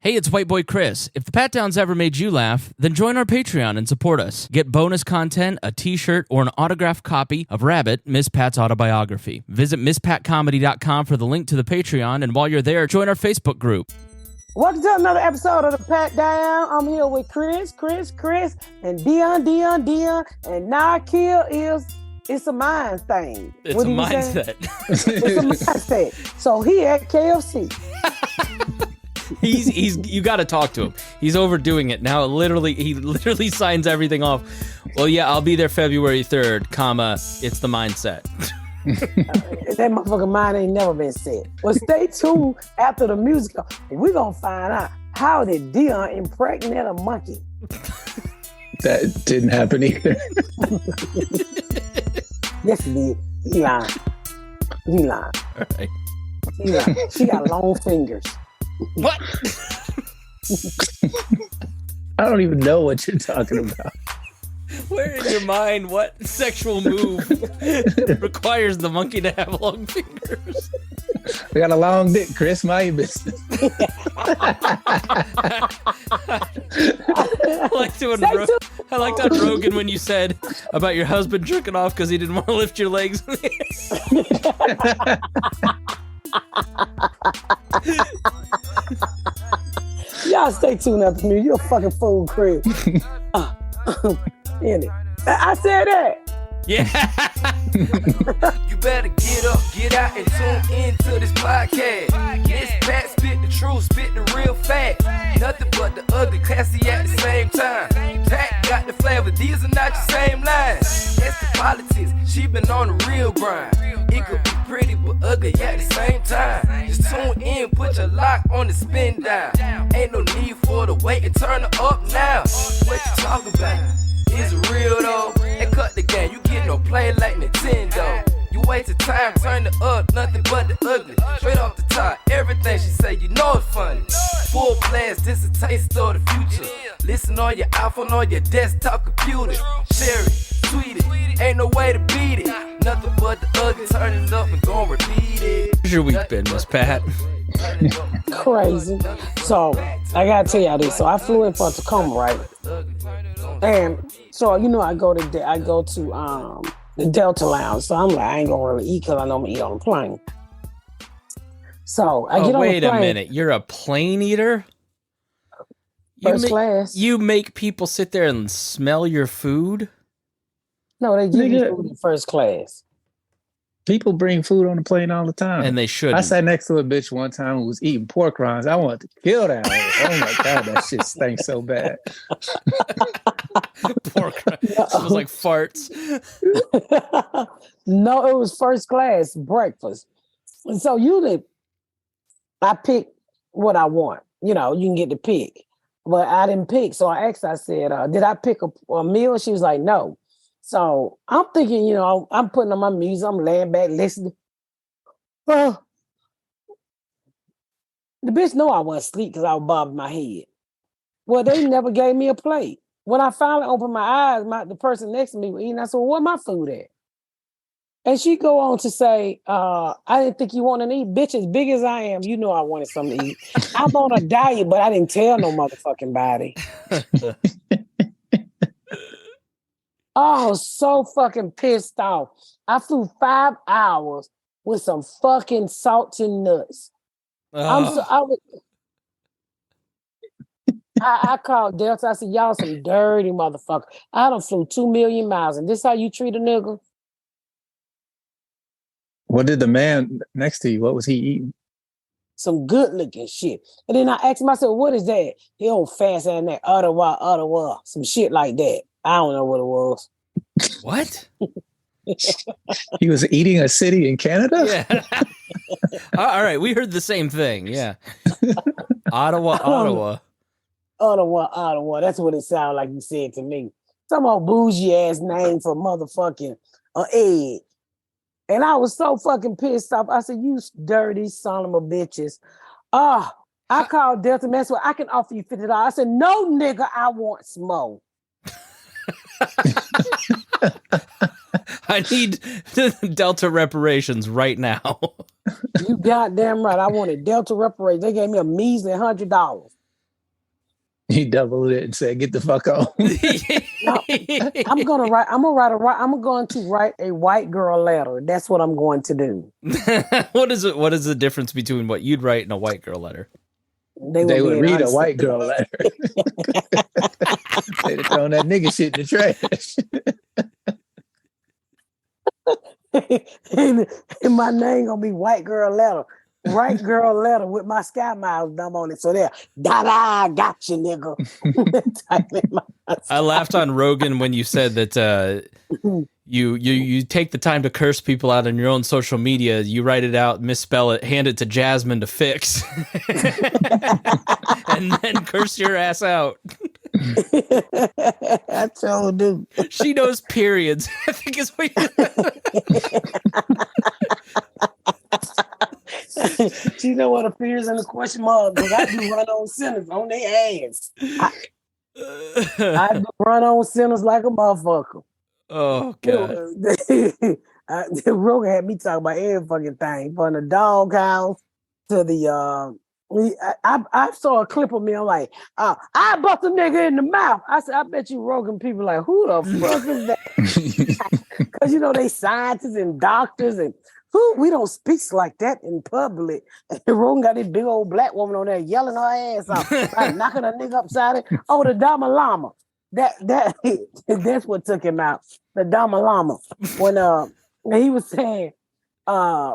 Hey, it's White Boy Chris. If the Pat Downs ever made you laugh, then join our Patreon and support us. Get bonus content, a t-shirt, or an autographed copy of Rabbit, Miss Pat's autobiography. Visit MissPatComedy.com for the link to the Patreon, and while you're there, join our Facebook group. Welcome to another episode of the Pat Down. I'm here with Chris, and Deon, and Nakil it's a mind thing. It's a mindset. It's a mindset. So he at KFC. He's you got to talk to him. He's overdoing it now. He literally signs everything off. Well, yeah, I'll be there February 3rd, comma, it's the mindset. That motherfucking mind ain't never been set. Well, stay tuned after the music. We're going to find out how did Deon impregnate a monkey. That didn't happen either. Yes, he did. He lying. All right. He lying. She got long fingers. What? I don't even know what you're talking about. Where in your mind, what sexual move requires the monkey to have long fingers? I got a long dick, Chris. My business. I liked on Rogan when you said about your husband jerking off because he didn't want to lift your legs. Y'all stay tuned after me. You're a fucking fool, Chris. I said that. Yeah. You better get up, get out, and tune into this podcast. This Pat spit the truth, spit the real fact. Nothing but the ugly, classy at the same time. Pat got the flavor, these are not your same lines. It's the politics, she been on the real grind. It could be pretty but ugly at the same time. Just tune in, put your lock on the spin down. Ain't no need for the wait and turn it up now. What you talking about? Is it real though? And cut the game, you get no play like Nintendo. You wasted time, turn it up, nothing but the ugly. Straight off the top, everything she say, you know it's funny. Full blast, this a taste of the future. Listen on your iPhone, on your desktop computer. Share it, tweet it, ain't no way to beat it. Nothing but the ugly, turn it up and gon' repeat it. How's your week been, Miss Pat? Crazy. So, I gotta tell y'all this. So, I flew in for Tacoma, right? And so, I go to the Delta Lounge. So I'm like, I ain't gonna really eat because I know I'm gonna eat on the plane. So I get on the plane. Wait a minute. You're a plane eater? First class. You make people sit there and smell your food? No, they give you food in first class. People bring food on the plane all the time. And they shouldn't. I sat next to a bitch one time who was eating pork rinds. I wanted to kill that. Oh my God, that shit stinks so bad. Pork rinds. It was like farts. No, it was first class breakfast. And so usually I pick what I want. You can get to pick. But I didn't pick. So I asked, I said, did I pick a meal? She was like, no. So I'm thinking, I'm putting on my music, I'm laying back, listening. The bitch know I wasn't asleep because I was bobbing my head. Well, they never gave me a plate. When I finally opened my eyes, the person next to me was eating. I said, well, where my food at? And she go on to say, I didn't think you wanted to eat. Bitch, as big as I am, you know I wanted something to eat. I'm on a diet, but I didn't tell no motherfucking body. Oh, so fucking pissed off. I flew 5 hours with some fucking salty nuts. I called Delta. I said, y'all some dirty motherfucker. I done flew 2 million miles, and this how you treat a nigga? What did the man next to you, what was he eating? Some good looking shit. And then I asked him, I said, what is that? He old fast and that Ottawa, some shit like that. I don't know what it was. What? He was eating a city in Canada? Yeah. All right, we heard the same thing. Yeah. Ottawa. That's what it sounded like you said to me. Some old bougie ass name for motherfucking egg. And I was so fucking pissed off. I said, you dirty son of a bitches. I called Delta Mess. I can offer you $50. I said, no, nigga, I want smoke. I need Delta reparations right now. You goddamn right. I wanted Delta reparations. They gave me a measly $100. He doubled it and said, "Get the fuck on." I'm going to write a white girl letter. That's what I'm going to do. What is it? What is the difference between what you'd write and a white girl letter? They would read a white girl letter. They'd have thrown that nigga shit in the trash. And my name gonna be white girl letter. White girl letter with my Sky Miles dumb on it. So there, da got you, nigga. I laughed on Rogan when you said that you take the time to curse people out on your own social media. You write it out, misspell it, hand it to Jasmine to fix, and then curse your ass out. I told you. She knows periods. I think is what She know what appears in the question mark, because I do run on sinners on their ass. I do run on sinners like a motherfucker. Oh, God. Rogan had me talk about every fucking thing, from the dog house to the I saw a clip of me. I'm like, I bust a nigga in the mouth. I said, I bet you Rogan people like, who the fuck is that? Because you know they scientists and doctors and we don't speak like that in public. And Rogan got this big old black woman on there yelling her ass off, like knocking a nigga upside it. Oh, the Dama Lama. That's what took him out. The Dama Lama. When he was saying, I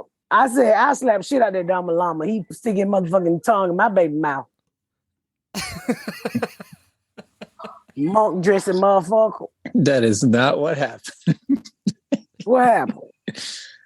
said, I slap shit out that Dama Lama. He stick his motherfucking tongue in my baby mouth. Monk dressing motherfucker. That is not what happened. What happened?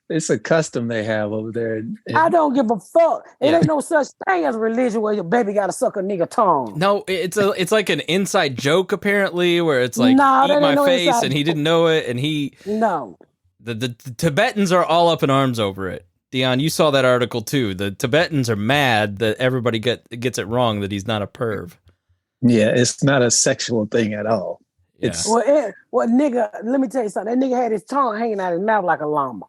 It's a custom they have over there. I don't give a fuck. It ain't no such thing as a religion where your baby gotta suck a nigga tongue. No, it's like an inside joke apparently, where it's like, eat my face, and he didn't know it, and the Tibetans are all up in arms over it. Deon, you saw that article too. The Tibetans are mad that everybody gets it wrong, that he's not a perv. Yeah, it's not a sexual thing at all. Yeah. It's well, nigga, let me tell you something. That nigga had his tongue hanging out his mouth like a llama.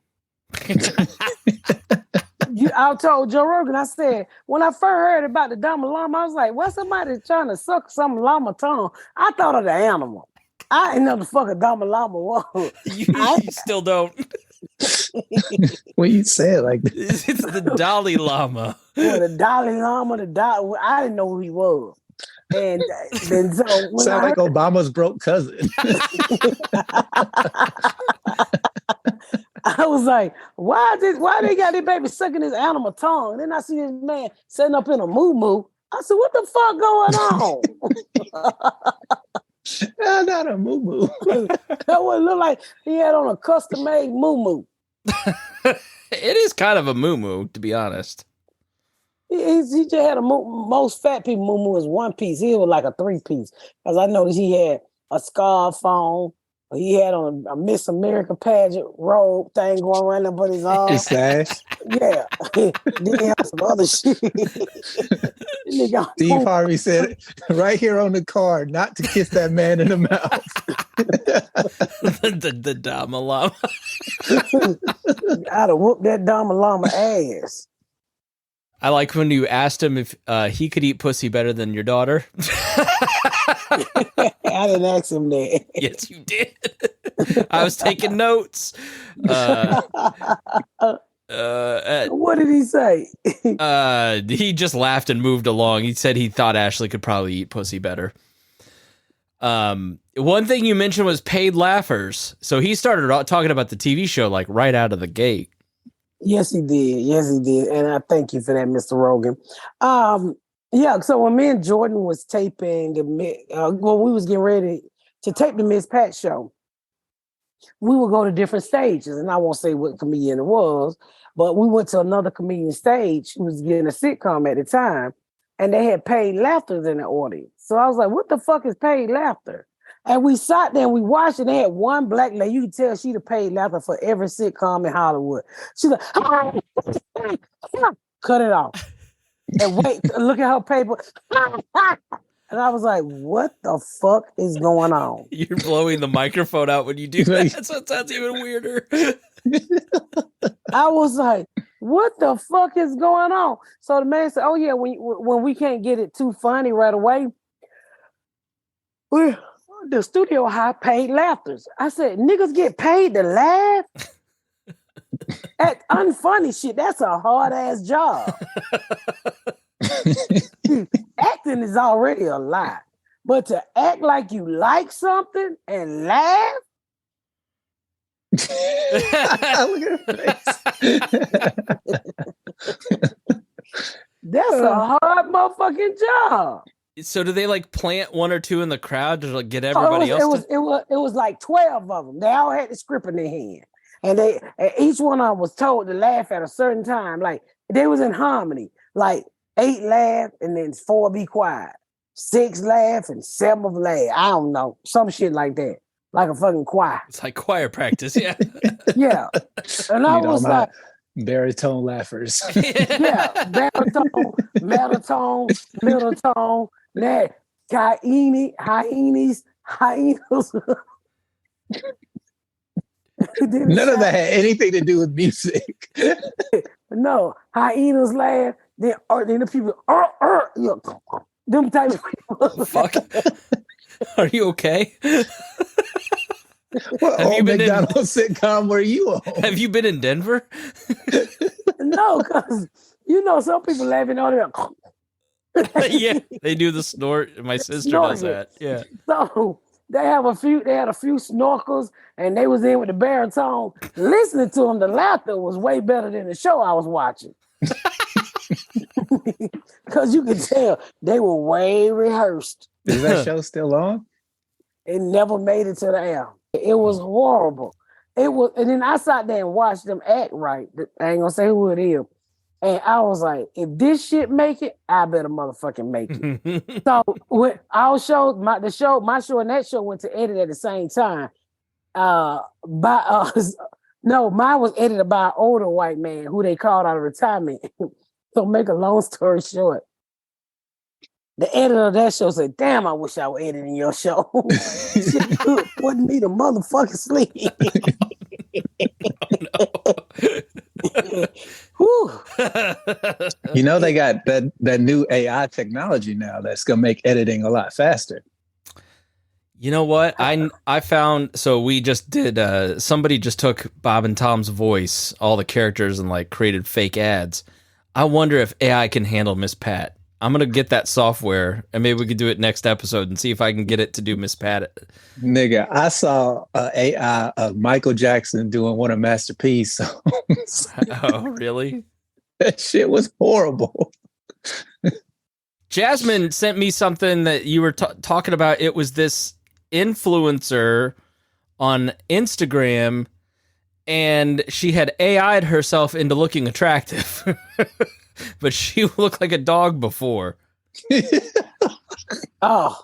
I told Joe Rogan, I said, when I first heard about the Dama Lama, I was like, what's somebody trying to suck some llama tongue? I thought of the animal. I didn't know the fuck a Dama Lama was. You still don't. Well, you say it like this. It's the Dalai Lama. Well, the Dalai Lama, I didn't know who he was. And then so sound like Obama's broke cousin. I was like, why they got this baby sucking his animal tongue? And then I see this man sitting up in a moo-moo. I said, what the fuck going on? Not a moo-moo. That would look like he had on a custom-made moo-moo. It is kind of a moo-moo, to be honest. He just had most fat people moo-moo is one piece. He was like a 3-piece. Because I noticed he had a scarf on. He had on a Miss America pageant robe thing going around up on his arm. His sash. Yeah. Then he had some other shit. Steve Harvey said right here on the card, not to kiss that man in the mouth. the Dama Lama. I'd have whooped that Dama Lama ass. I like when you asked him if he could eat pussy better than your daughter. I didn't ask him that. Yes, you did. I was taking notes. What did he say? He just laughed and moved along. He said he thought Ashley could probably eat pussy better. One thing you mentioned was paid laughers. So he started talking about the TV show like right out of the gate. Yes, he did. Yes, he did. And I thank you for that, Mr. Rogan. Yeah, so when me and Jordan was taping we was getting ready to tape the Miss Pat show, we would go to different stages, and I won't say what comedian it was, but we went to another comedian stage who was getting a sitcom at the time, and they had paid laughter in the audience. So I was like, what the fuck is paid laughter? And we sat there and we watched it. They had one black lady. You could tell she'd have paid laughter for every sitcom in Hollywood. She's like, cut it off. And wait, look at her paper. And I was like, what the fuck is going on? You're blowing the microphone out when you do that, so it sounds even weirder. I was like, what the fuck is going on? So the man said, oh yeah, when we can't get it too funny right away, Well, the studio high paid laughters. I said, niggas get paid to laugh? At unfunny shit, that's a hard ass job. Acting is already a lot. But to act like you like something and laugh? Look at her face. That's a hard motherfucking job. So do they like plant one or two in the crowd to like get Oh, everybody else? it was like 12 of them. They all had the script in their hand. And each one of them was told to laugh at a certain time. Like they was in harmony. Like 8 laugh and then 4 be quiet. 6 laugh and 7 laugh. I don't know. Some shit like that. Like a fucking choir. It's like choir practice, yeah. Yeah. And I was like, baritone laughers. yeah, baritone, middle tone, that hyenas. None of that had anything to do with music. No, hyenas laugh. Then the people, you know, them type of people. Fuck. Are you okay? What Have you old been McDonald's sitcom were you on? Have you been in Denver? No, because you know some people laughing on there. Yeah, they do the snort. My sister does that. Yeah. So they had a few snorkels, and they was in with the baritone. Listening to them, the laughter was way better than the show I was watching. Because you could tell they were way rehearsed. Is that show still on? It never made it to the air. It was horrible. It was, and then I sat there and watched them act right. I ain't gonna say who it is. And I was like, if this shit make it, I better motherfucking make it. So when our show, my show and that show went to edit at the same time. No, mine was edited by an older white man who they called out of retirement. So make a long story short, the editor of that show said, "Damn, I wish I were editing your show." Shit good, putting me to motherfucking sleep. You know, they got that new AI technology now that's gonna make editing a lot faster. You know what? I found, so we just did, somebody just took Bob and Tom's voice, all the characters, and like created fake ads. I wonder if AI can handle Miss Pat. I'm going to get that software, and maybe we could do it next episode and see if I can get it to do Miss Pat. Nigga, I saw AI of Michael Jackson doing one of Master P's songs. Oh, really? That shit was horrible. Jasmine sent me something that you were talking about. It was this influencer on Instagram, and she had AI'd herself into looking attractive. But she looked like a dog before. Oh,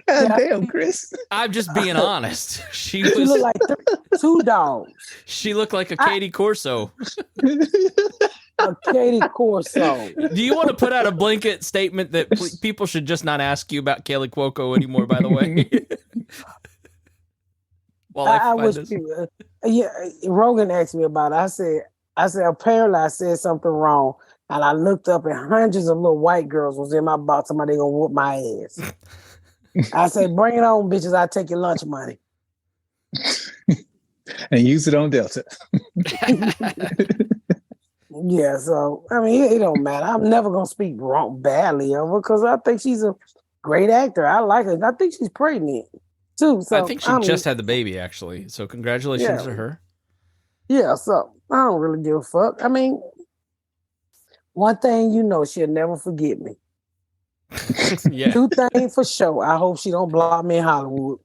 God damn, Chris. I'm just being honest. She looked like 2 dogs. She looked like a Katie Corso. A Katie Corso. Do you want to put out a blanket statement that people should just not ask you about Kaylee Cuoco anymore, by the way? While I wish people, Rogan asked me about it. I said, apparently I said something wrong. And I looked up and hundreds of little white girls was in my box. Somebody gonna whoop my ass. I said, bring it on, bitches. I'll take your lunch money. And use it on Delta. Yeah, so I mean, it don't matter. I'm never gonna speak badly of her because I think she's a great actor. I like her. I think she's pregnant too. So I think she just had the baby, actually. So congratulations to her. Yeah, so I don't really give a fuck. I mean, one thing you know, she'll never forget me. Yeah. 2 things for sure. I hope she don't block me in Hollywood.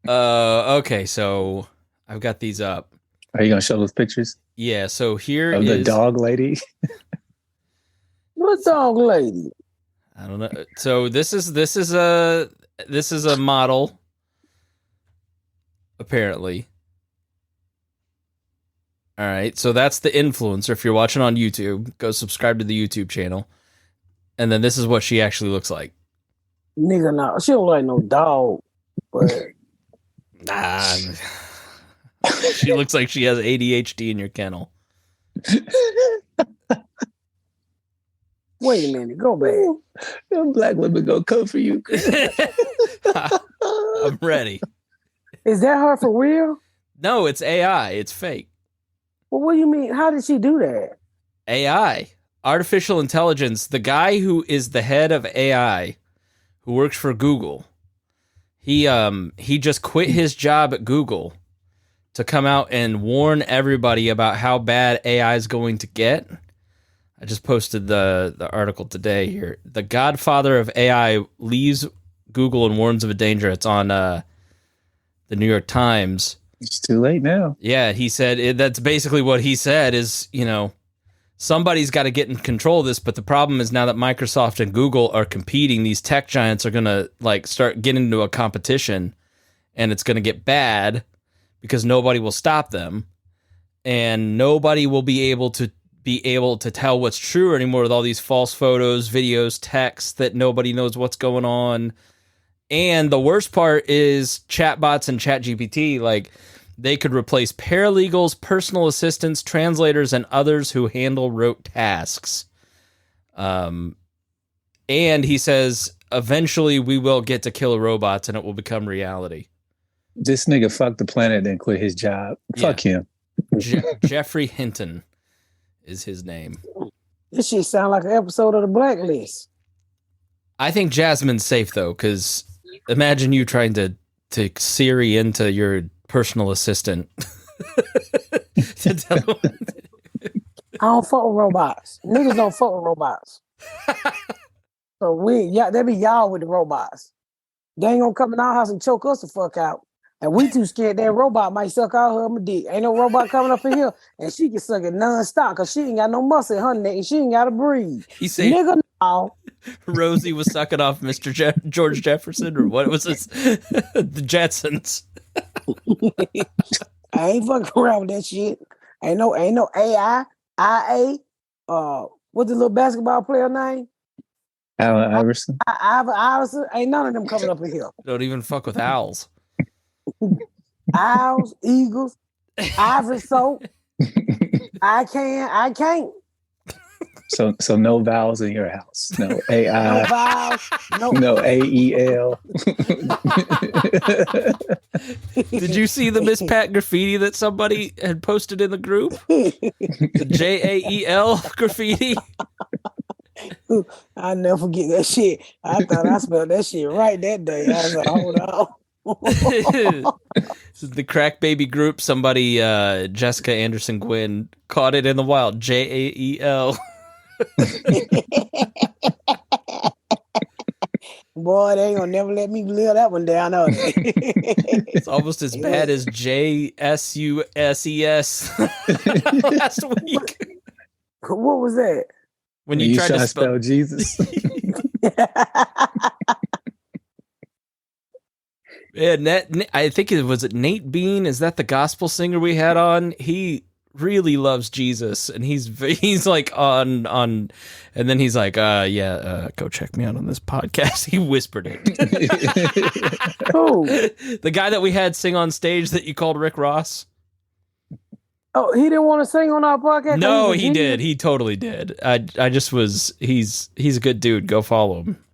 Okay, so I've got these up. Are you gonna show those pictures? Yeah, so here of is the dog lady. What dog lady? I don't know. So this is a model, apparently. All right, so that's the influencer. If you're watching on YouTube, go subscribe to the YouTube channel. And then this is what she actually looks like. Nigga, no, she don't like no dog. But Nah, she looks like she has ADHD in your kennel. Wait a minute. Go back. Them black women gonna come for you. I'm ready. Is that her for real? No, it's AI. It's fake. Well, what do you mean? How did she do that? AI, artificial intelligence. The guy who is the head of AI, who works for Google, he just quit his job at Google to come out and warn everybody about how bad AI is going to get. I just posted the article today here. The godfather of AI leaves Google and warns of a danger. It's on the New York Times. It's too late now. Yeah, he said that's basically what he said is, somebody's got to get in control of this, but the problem is now that Microsoft and Google are competing, these tech giants are going to start getting into a competition, and it's going to get bad because nobody will stop them, and nobody will be able to tell what's true anymore with all these false photos, videos, texts that nobody knows what's going on. And the worst part is chatbots and ChatGPT, they could replace paralegals, personal assistants, translators, and others who handle rote tasks. And he says, eventually we will get to killer robots and it will become reality. This nigga fucked the planet and quit his job. Yeah. Fuck him. Jeffrey Hinton is his name. This shit sound like an episode of The Blacklist. I think Jasmine's safe, though, because imagine you trying to Siri into your personal assistant. To tell him. I don't fuck with robots. Niggas don't fuck with robots. So they be y'all with the robots. They ain't gonna come in our house and choke us the fuck out. And we too scared that robot might suck out her dick. Ain't no robot coming up in here, and she can suck it non-stop because she ain't got no muscle in her neck and she ain't got to breathe. He said, nigga, no. Rosie was sucking off Mr. George Jefferson, or what was this? The Jetsons. I ain't fucking around with that shit. Ain't no AI, IA. What's the little basketball player name? Allen Iverson. Iverson. Ain't none of them coming up in here. Don't even fuck with owls. Owls, eagles, ivory soap. I can't. So no vowels in your house. No AI. No vowels. No AEL. Did you see the Miss Pat graffiti that somebody had posted in the group? The JAEL graffiti. I'll never forget that shit. I thought I spelled that shit right that day. I was like, hold on. This is the Crack Baby group. Somebody, Jessica Anderson Gwynn, caught it in the wild. JAEL. Boy, they ain't gonna never let me live that one down, are they? It's almost as bad as JSUSES last week. What was that? When you tried to spell Jesus. Yeah, I think was it Nate Bean? Is that the gospel singer we had on? He really loves Jesus, and he's like on, and then he's like, go check me out on this podcast. He whispered it. Who? The guy that we had sing on stage that you called Rick Ross. Oh, he didn't want to sing on our podcast? No, he did. He totally did. I just was. He's a good dude. Go follow him.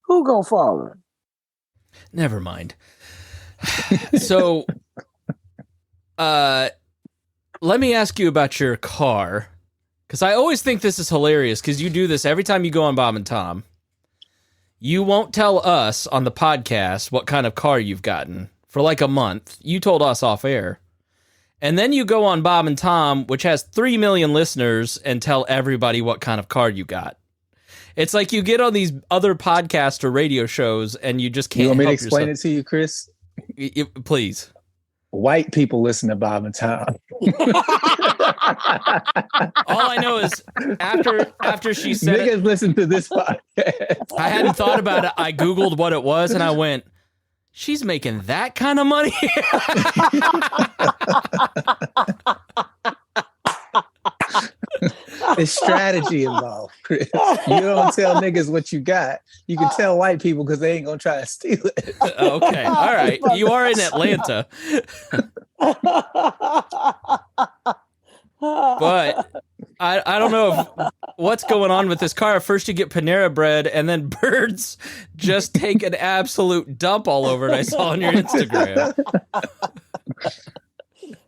Who gonna follow him? Never mind. So, let me ask you about your car, because I always think this is hilarious, because you do this every time you go on Bob and Tom. You won't tell us on the podcast what kind of car you've gotten for like a month. You told us off air. And then you go on Bob and Tom, which has 3 million listeners, and tell everybody what kind of car you got. It's like you get on these other podcasts or radio shows and you just can't. You want me to help explain yourself. it to you, Chris? Please. White people listen to Bob and Tom. All I know is after she said niggas listen to this podcast. I hadn't thought about it. I Googled what it was and I went, she's making that kind of money? There's strategy involved, Chris. You don't tell niggas what you got. You can tell white people because they ain't gonna try to steal it. Okay, all right. You are in Atlanta. But I don't know if what's going on with this car. First you get Panera Bread, and then birds just take an absolute dump all over it. I saw on your Instagram.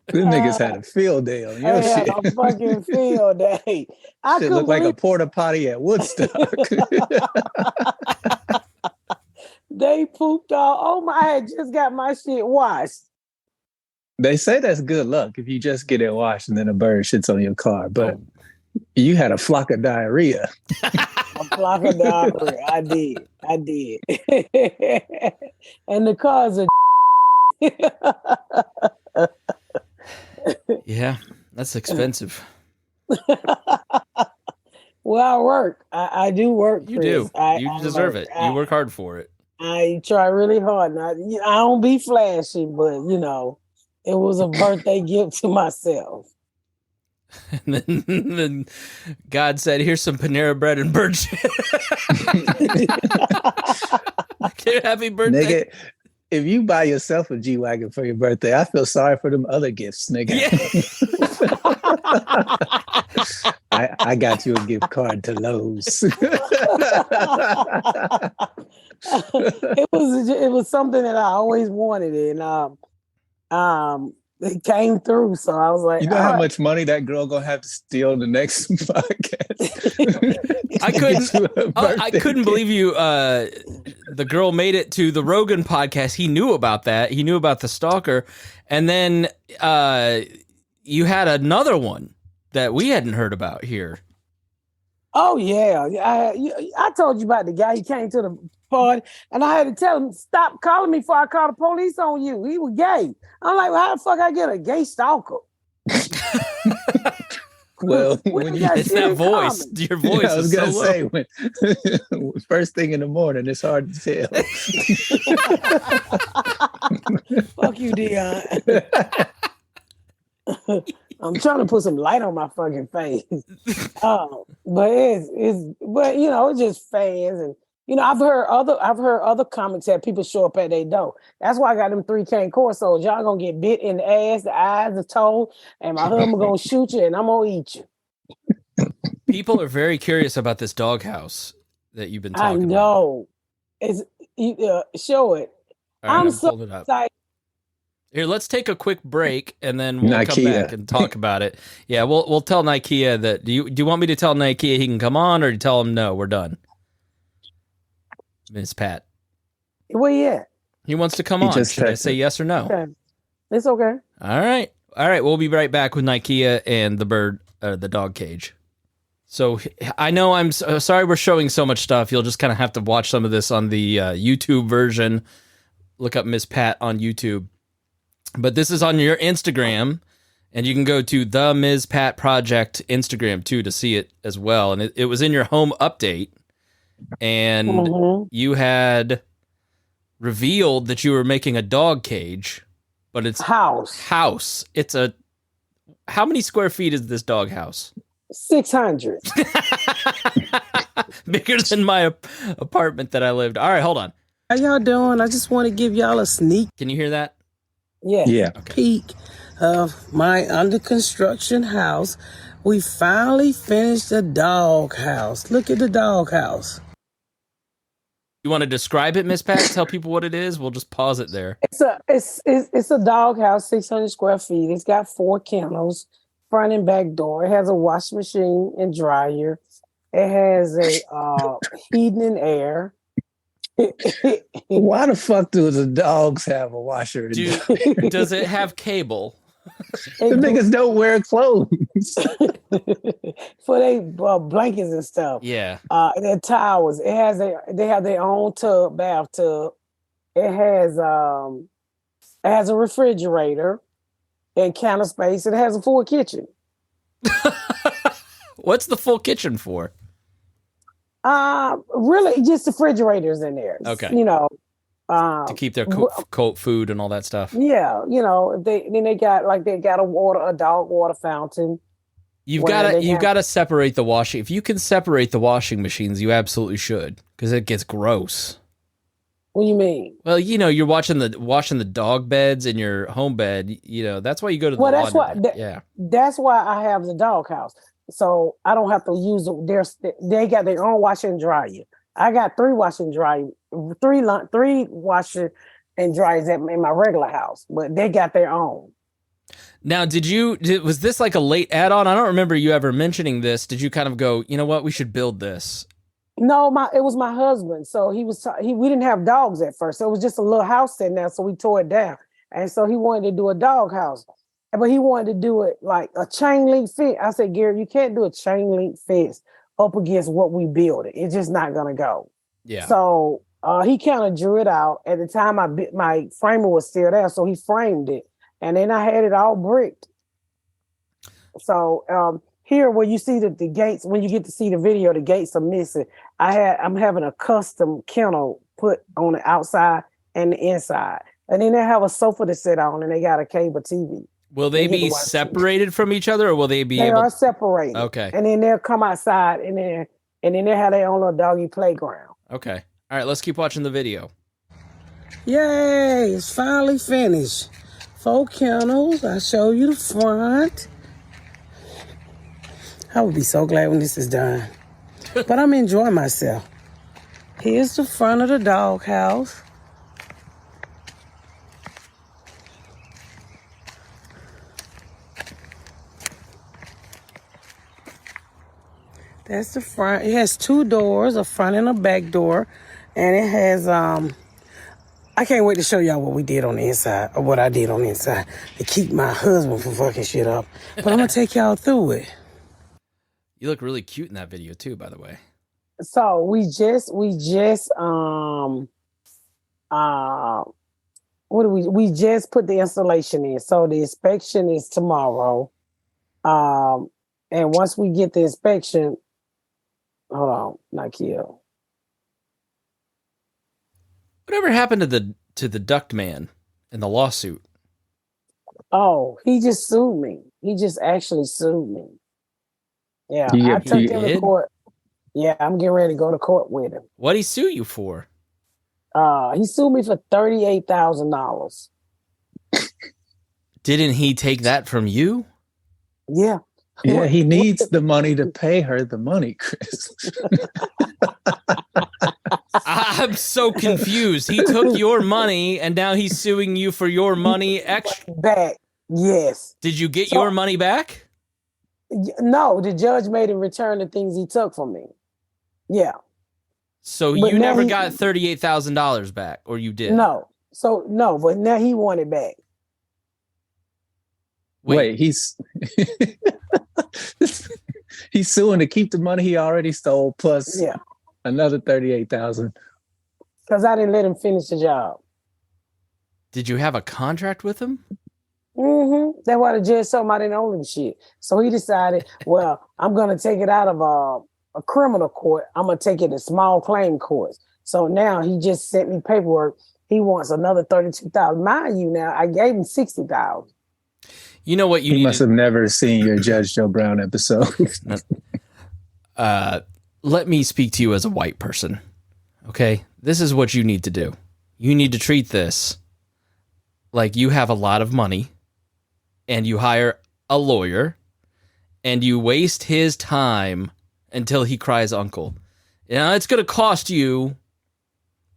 Them niggas had a field day on your I had shit. a fucking field day. I Shit couldn't looked like a believe porta potty at Woodstock. they pooped all. Oh my! I had just got my shit washed. They say that's good luck if you just get it washed and then a bird shits on your car. But you had a flock of diarrhea. A flock of diarrhea. I did. And the cars are. Yeah, that's expensive. Well, I work. I do work. You Chris. do. I deserve work. it. You work hard for it. I try really hard. Now, I don't be flashy, but it was a birthday gift to myself. And then God said, "Here's some Panera Bread and bird shit." Happy birthday. Nigga, if you buy yourself a G-Wagon for your birthday, I feel sorry for them other gifts, nigga. Yeah. I got you a gift card to Lowe's. It was something that I always wanted, and it came through. So I was like, You know how much money that girl gonna have to steal the next podcast? I couldn't believe you. The girl made it to the Rogan podcast. He knew about that. He knew about the stalker, and then you had another one that we hadn't heard about here. Oh yeah, I told you about the guy. He came to the party, and I had to tell him, stop calling me before I call the police on you. He was gay. I'm like, well, how the fuck I get a gay stalker? Well, when you, it's that voice. Your voice. I was is gonna so say low. when first thing in the morning, it's hard to tell. Fuck you, Deon. I'm trying to put some light on my fucking face. But it's just fans, and I've heard other comments that people show up at their door. That's why I got them 3 cane corsos. Y'all gonna get bit in the ass, the eyes, the toe, and my husband gonna shoot you, and I'm gonna eat you. People are very curious about this doghouse that you've been talking about. I know. Show it. All right, I'm so pulling it up. excited. Here, let's take a quick break, and then we'll come Nikea. back and talk about it. Yeah, we'll tell Nikea that. Do you want me to tell Nikea he can come on, or do you tell him no, we're done? Miss Pat. Where you at? He wants to come on. Should I say yes or no? Okay. It's okay. All right. We'll be right back with Nikea and the dog cage. So I know I'm sorry we're showing so much stuff. You'll just kind of have to watch some of this on the YouTube version. Look up Miss Pat on YouTube. But this is on your Instagram, and you can go to the Ms. Pat Project Instagram too to see it as well. And it was in your home update, and you had revealed that you were making a dog cage, but it's house. It's how many square feet is this dog house? 600. Bigger than my apartment that I lived. All right, hold on. How y'all doing? I just want to give y'all a sneak Can you hear that? Yeah. peek of my under construction house. We finally finished the dog house. Look at the dog house. You want to describe it, Miss Pat? Tell people what it is. We'll just pause it there. It's a dog house, 600 square feet. It's got 4 kennels, front and back door. It has a washing machine and dryer. It has a heating and air. Why the fuck do the dogs have a washer? And Does it have cable? the niggas don't wear clothes. For they blankets and stuff. Yeah. Their towels. They have their own bathtub. It has a refrigerator and counter space. It has a full kitchen. What's the full kitchen for? Really just refrigerators in there. Okay. To keep their cold food and all that stuff. Yeah, they got a dog water fountain. You've got to separate the washing. If you can separate the washing machines, you absolutely should, because it gets gross. What do you mean? Well, you're washing the dog beds in your home bed. That's why you go to the laundry. That's why I have the dog house. So I don't have to use they got their own washer and dryer. I got three washer and dryer, three washer and dryers in my regular house, but they got their own. Now, was this like a late add-on? I don't remember you ever mentioning this. Did you kind of go, you know what, we should build this? No, it was my husband. So we didn't have dogs at first. So it was just a little house sitting there. So we tore it down. And so he wanted to do a dog house, but he wanted to do it like a chain link fence. I said, Gary, you can't do a chain link fence up against what we built. It's just not going to go. Yeah. So he kind of drew it out. At the time, my framer was still there. So he framed it. And then I had it all bricked. So here, where you see the gates, when you get to see the video, the gates are missing. I'm having a custom kennel put on the outside and the inside. And then they have a sofa to sit on, and they got a cable TV. Will they be separated from each other, or will they be They are separated. Okay. And then they'll come outside, and then they have their own little doggy playground. Okay. All right, let's keep watching the video. Yay, it's finally finished. 4 kennels. I'll show you the front. I would be so glad when this is done. But I'm enjoying myself. Here's the front of the doghouse. That's the front. It has 2 doors, a front and a back door. And it has, I can't wait to show y'all what we did on the inside, or what I did on the inside, to keep my husband from fucking shit up. But I'm going to take y'all through it. You look really cute in that video too, by the way. So we just we just put the installation in. So the inspection is tomorrow. And once we get the inspection, hold on, not kill. Whatever happened to the duct man in the lawsuit? Oh, he just sued me. He just actually sued me. Yeah, I took him to court. Yeah, I'm getting ready to go to court with him. What'd he sue you for? He sued me for $38,000. Didn't he take that from you? Yeah. Yeah, he needs the money to pay her the money, Chris. I'm so confused. He took your money and now he's suing you for your money extra back. Yes. Did you get your money back? No, the judge made him return the things he took from me. Yeah. So but you never got $38,000 back, or you did? No. So no, but now he want it back. Wait, he's he's suing to keep the money he already stole plus another $38,000. Because I didn't let him finish the job. Did you have a contract with him? Mm-hmm. That's why the judge told him I didn't own him shit. So he decided, well, I'm going to take it out of a criminal court. I'm going to take it to small claim courts. So now he just sent me paperwork. He wants another $32,000. Mind you, now I gave him $60,000. You know what you must have never seen your Judge Joe Brown episode. Let me speak to you as a white person. Okay, this is what you need to do. You need to treat this like you have a lot of money and you hire a lawyer and you waste his time until he cries uncle. You know, it's going to cost you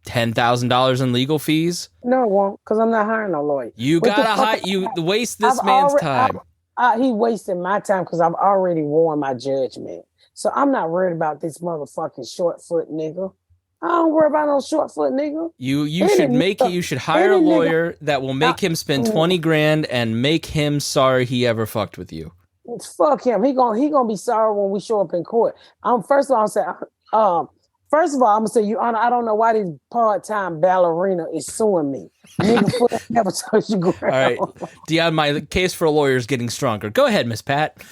$10,000 in legal fees. No, it won't, because I'm not hiring no lawyer. You gotta waste this man's time. He wasted my time because I've already won my judgment. So I'm not worried about this motherfucking short-foot nigga. I don't worry about no short-foot nigga. You should hire a lawyer that will make him spend $20,000 and make him sorry he ever fucked with you. Fuck him. He gonna be sorry when we show up in court. First of all, I'm gonna say, Your Honor, I don't know why this part-time ballerina is suing me. Nigga foot never touched the ground. All right, Deon, my case for a lawyer is getting stronger. Go ahead, Miss Pat.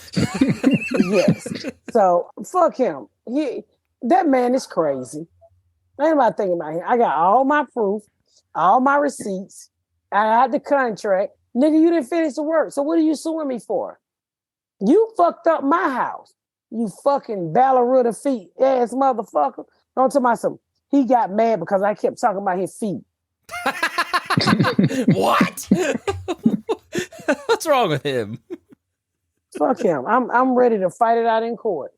Yes. So fuck him. That man is crazy. Ain't about thinking about him. I got all my proof, all my receipts. I had the contract. Nigga, you didn't finish the work. So what are you suing me for? You fucked up my house. You fucking ballerina feet ass motherfucker. Don't tell myself. He got mad because I kept talking about his feet. What? What's wrong with him? Fuck him. I'm ready to fight it out in court.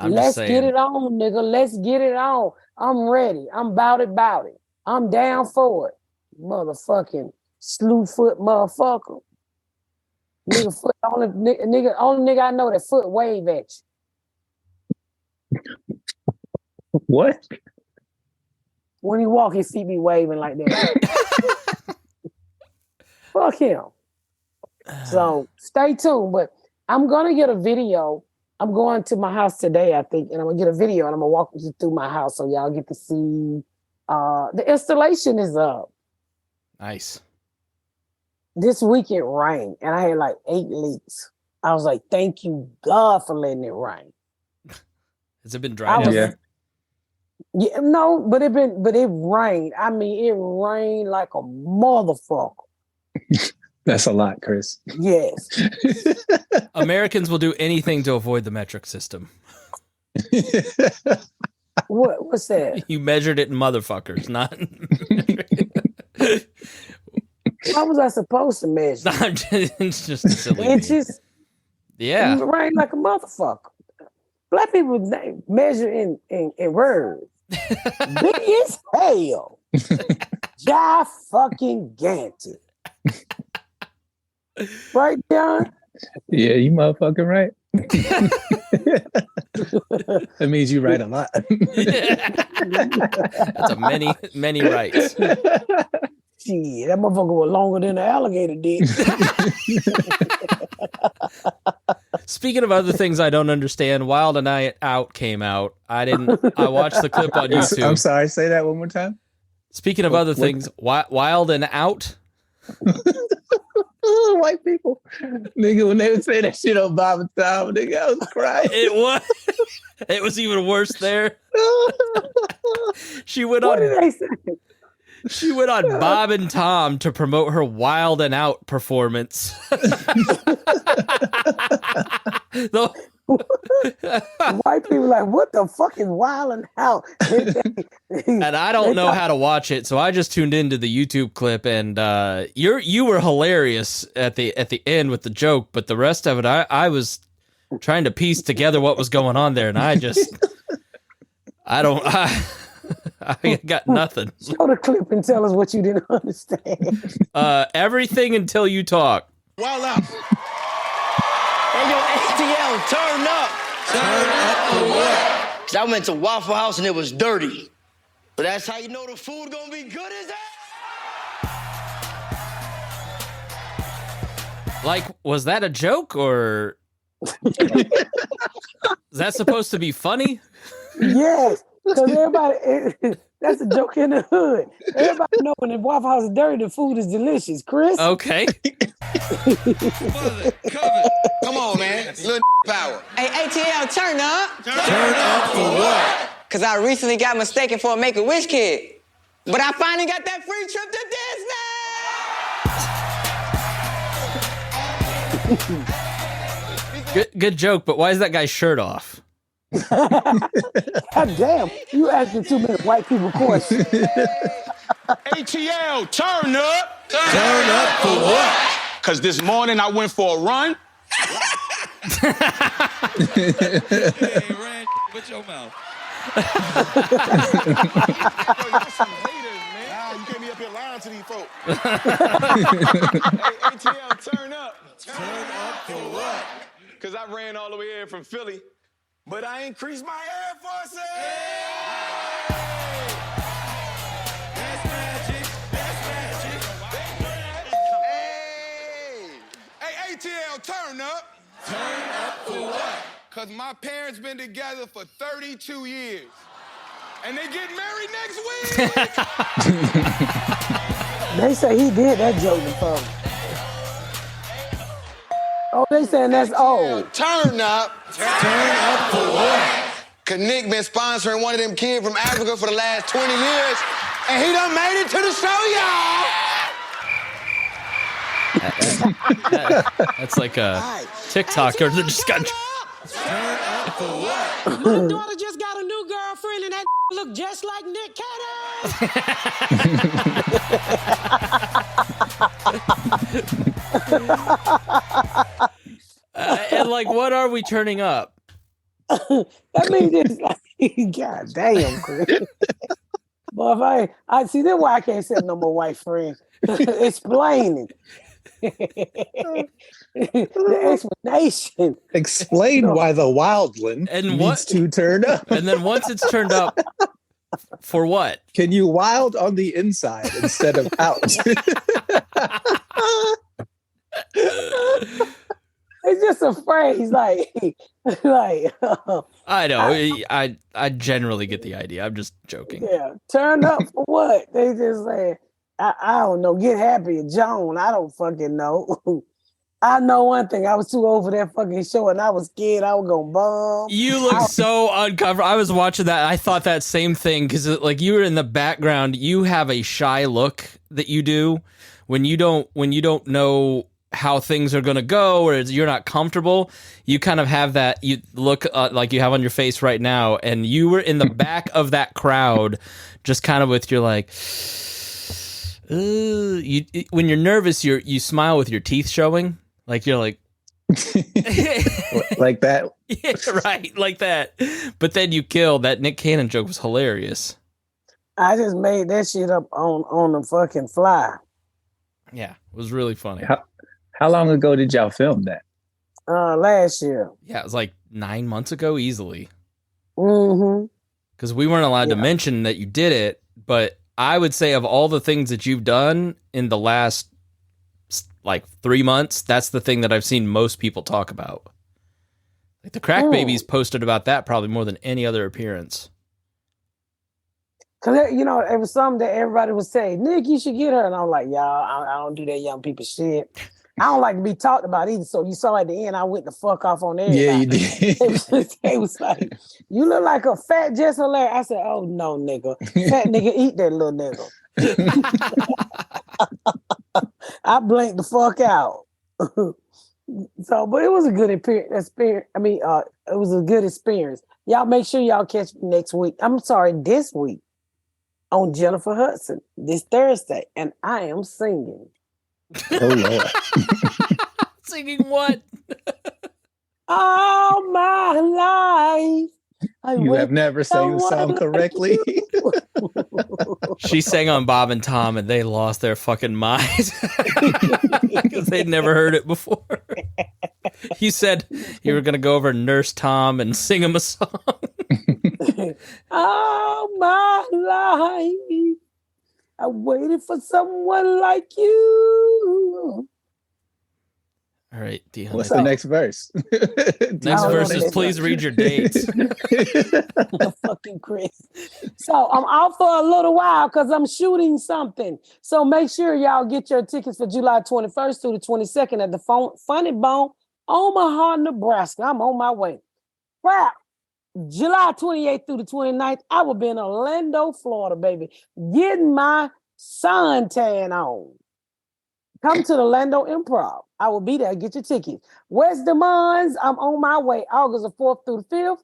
Let's get it on, nigga. Let's get it on. I'm ready. I'm about it. I'm down for it. Motherfucking slew foot motherfucker. Nigga foot only nigga I know that foot wave at you. What? When he walk, his feet be waving like that. Fuck him. So stay tuned. But I'm gonna get a video. I'm going to my house today, I think, and I'm gonna get a video and I'm gonna walk you through my house so y'all get to see. The installation is up. Nice. This week it rained, and I had like 8 leaks. I was like, "Thank you, God, for letting it rain." Has it been dry now? Yeah, no, but it rained. I mean, it rained like a motherfucker. That's a lot, Chris. Yes. Americans will do anything to avoid the metric system. What's that? You measured it in motherfuckers, not. What was I supposed to measure? It's just a silly inches. Yeah, it rained like a motherfucker. Black people measure in words. Big as hell. Ja fucking Ganty. Right, Deon? Yeah, you motherfucking right. That means you write a lot. That's a many rights. Shit, that motherfucker was longer than the alligator did. Speaking of other things I don't understand, Wild and Out came out. I watched the clip on YouTube. I'm sorry, say that one more time. Speaking of other things, Wild and Out. White people. Nigga, when they would say that shit on Bob and Tom, nigga, I was crying. It was even worse there. She went What on. did they say? She went on Bob and Tom to promote her Wild and Out performance. White people like, what the fuck is Wild and Out? And I don't know how to watch it, so I just tuned into the YouTube clip, and you were hilarious at the end with the joke, but the rest of it, I was trying to piece together what was going on there, and I got nothing. Show the clip and tell us what you didn't understand. Everything until you talk. Wild out. Hey, yo, ATL, turn up. Turn up for what? Because I went to Waffle House and it was dirty. But that's how you know the food gonna be good as that? Like, was that a joke, or is that supposed to be funny? Yes, because everybody, that's a joke in the hood. Everybody know when the Waffle House is dirty, the food is delicious. Chris? Okay. Come on, man. Little power. Hey, ATL, turn up. Turn up for what? Because I recently got mistaken for a Make-A-Wish kid. But I finally got that free trip to Disney! Good joke, but why is that guy's shirt off? God damn, you asking too many white people questions. ATL, turn up. Turn up for what? Because this morning I went for a run. With your mouth. You can't be up here lying to these folks. Hey, ATL, turn up. Turn up for what? Because I ran all the way here from Philly, but I increased my Air Forces. That's magic. That's magic. Hey, ATL, turn up. Turn up for what? Because my parents been together for 32 years. And they get married next week. They say he did that joke before. Oh, they saying that's old. Turn up. Turn up for what? Cause Nick been sponsoring one of them kids from Africa for the last 20 years, and he done made it to the show, y'all. That's like a TikToker that just got. Turn up for what? My daughter just got a new girlfriend and that look just like Nick Cannon. And like, what are we turning up? That means it's like, God damn, Chris. But if I see, that's why I can't set no more white friends. Explaining. The explanation. Explain why the wildland needs to turn up. And then once it's turned up, for what? Can you wild on the inside instead of out? It's just a phrase, like. I know. I generally get the idea. I'm just joking. Yeah, turn up for what? They just say, I don't know. Get happy, Joan. I don't fucking know. I know one thing. I was too old for that fucking show, and I was scared I was gonna bomb. You look so uncomfortable. I was watching that. I thought that same thing because, like, you were in the background. You have a shy look that you do when you don't know how things are gonna go, or you're not comfortable. You kind of have that. You look like you have on your face right now, and you were in the back of that crowd, just kind of with your like. When you're nervous, you smile with your teeth showing. Like you're like, like that. Yeah, right, like that. But then you kill that Nick Cannon joke was hilarious. I just made that shit up on the fucking fly. Yeah, it was really funny. How long ago did y'all film that? Last year. Yeah, it was like 9 months ago, easily. Mm-hmm. Because we weren't allowed to mention that you did it, but I would say of all the things that you've done in the last like 3 months, that's the thing that I've seen most people talk about. Like the Crack Babies posted about that probably more than any other appearance. Cause it was something that everybody would say, Nick, you should get her, and I'm like, y'all, I don't do that young people shit. I don't like to be talked about either. So you saw at the end, I went the fuck off on everybody. Yeah, you did. It was like, you look like a fat Jess Hilaire. I said, oh no, nigga. Fat nigga, eat that little nigga. I blinked the fuck out. But it was a good experience. I mean, it was a good experience. Y'all make sure y'all catch me next week. I'm sorry, this week on Jennifer Hudson, this Thursday, and I am singing. Oh Lord. Singing what? All my life. You have never sang the song correctly. She sang on Bob and Tom, and they lost their fucking minds because they'd never heard it before. You said you were going to go over and nurse Tom and sing him a song. All my life, I waited for someone like you. All right, Deon. What's the next verse? Next verse is please read your dates. Fucking Chris. So I'm out for a little while because I'm shooting something. So make sure y'all get your tickets for July 21st through the 22nd at the Funny Bone, Omaha, Nebraska. I'm on my way. Wow. July 28th through the 29th, I will be in Orlando, Florida, baby, getting my suntan on. Come to the Orlando Improv. I will be there. Get your tickets. West Des Moines, I'm on my way. August the 4th through the 5th.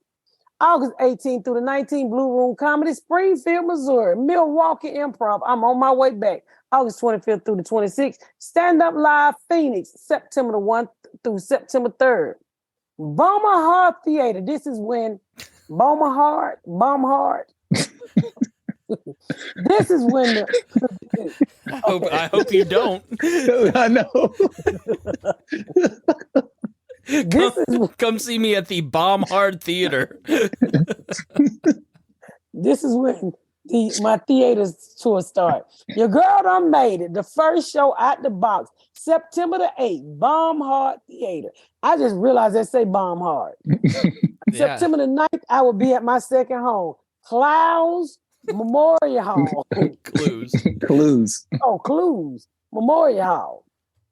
August 18th through the 19th, Blue Room Comedy, Springfield, Missouri. Milwaukee Improv, I'm on my way back. August 25th through the 26th. Stand Up Live, Phoenix, September the 1st through September 3rd. Baumhart Theater. This is when Baumhart. This is when I hope you don't. I know. Come see me at the Baumhart Theater. This is when my theater tour starts. Your girl done made it. The first show out the box, September the 8th, Baumhart Theater. I just realized they say Baumhart. Yeah. September the 9th, I will be at my second home, Clouds Memorial Hall. Clues. Oh, Clues Memorial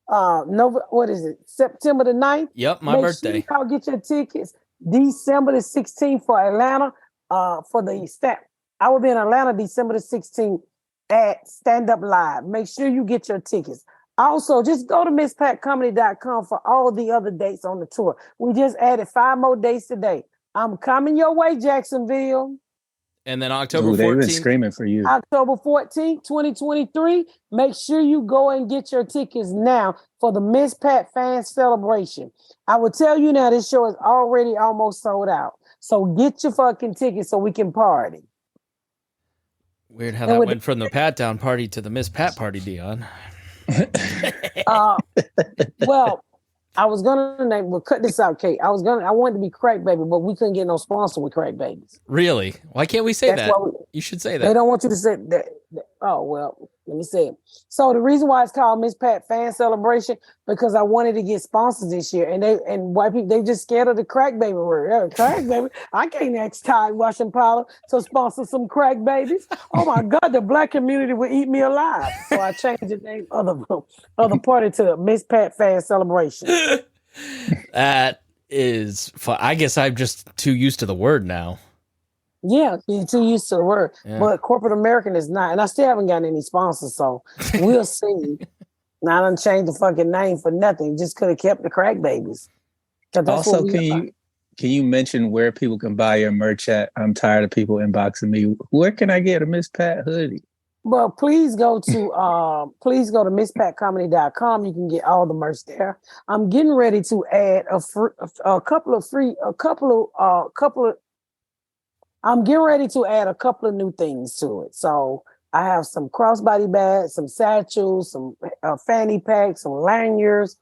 Hall. What is it? September the 9th? Yep, my birthday. Sure y'all get your tickets. December the 16th for Atlanta. For the step. I will be in Atlanta December the 16th at Stand Up Live. Make sure you get your tickets. Also, just go to MissPatComedy.com for all the other dates on the tour. We just added 5 more dates today. I'm coming your way, Jacksonville. And then October Ooh, they've been 14th. screaming for you. October 14th, 2023. Make sure you go and get your tickets now for the Miss Pat fan celebration. I will tell you now, this show is already almost sold out. So get your fucking tickets so we can party. Weird how that went from the Pat Down party to the Miss Pat party, Deon. Well, I was gonna name. Well, cut this out, Kate. I wanted to be Crack Baby, but we couldn't get no sponsor with Crack Babies. Really? Why can't we say That's that? why You should say that. They don't want you to say that. Oh well, let me say it. So the reason why it's called Miss Pat Fan Celebration because I wanted to get sponsors this year, and white people they just scared of the Crack Baby word. Yeah, Crack Baby. I can't ask Tide Washington Powder to sponsor some Crack Babies. Oh my God, the black community would eat me alive. So I changed the name of the party to Miss Pat Fan Celebration. That is fun. I guess I'm just too used to the word now. Yeah, you're too used to the word. Yeah. But corporate American is not. And I still haven't gotten any sponsors, so we'll see. Now I done changed the fucking name for nothing. Just could have kept the Crack Babies. 'Cause that's Also, what can you mention where people can buy your merch at? I'm tired of people inboxing me. Where can I get a Miss Pat hoodie? Well, please go to misspatcomedy.com. You can get all the merch there. I'm getting ready to add I'm getting ready to add a couple of new things to it. So I have some crossbody bags, some satchels, some fanny packs, some lanyards.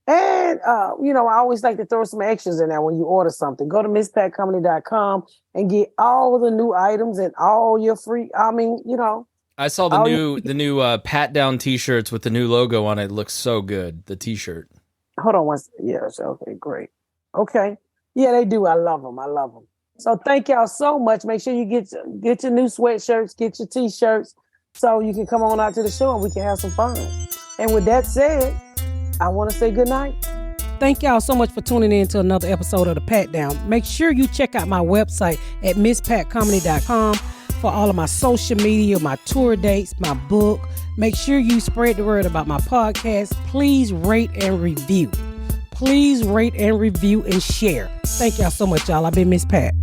And, I always like to throw some extras in there when you order something. Go to misspatcomedy.com and get all the new items and all your free, I saw the new Pat Down t-shirts with the new logo on it. It looks so good. The t-shirt. Hold on one second. Yes. Okay, great. Okay. Yeah, they do. I love them. So thank y'all so much. Make sure you get your new sweatshirts, get your t-shirts so you can come on out to the show and we can have some fun. And with that said, I want to say good night. Thank y'all so much for tuning in to another episode of The Pat Down. Make sure you check out my website at misspatcomedy.com for all of my social media, my tour dates, my book. Make sure you spread the word about my podcast. Please rate and review. Please rate and review and share. Thank y'all so much, y'all. I've been Miss Pat.